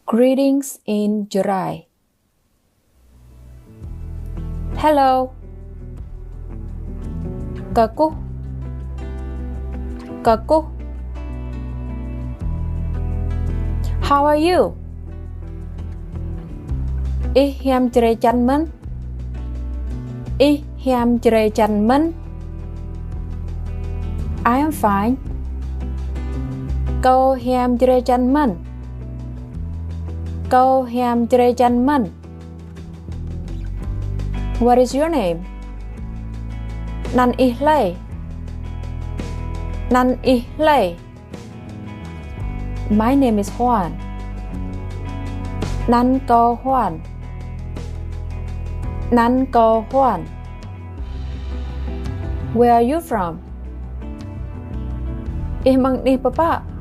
Greetings in Jarai. Hello. Kaku. Kaku. How are you? Ich ham Jarai chan man. Ich ham Jarai chan man. I am fine. Câu ham Jarai chan man. Câu ham Jarai chan man. What is your name? Nan ich lei. Nan ich lei. My name is Hoan. Nan câu Hoan. Nan câu Hoan. Where are you from? Ich mang ni papa.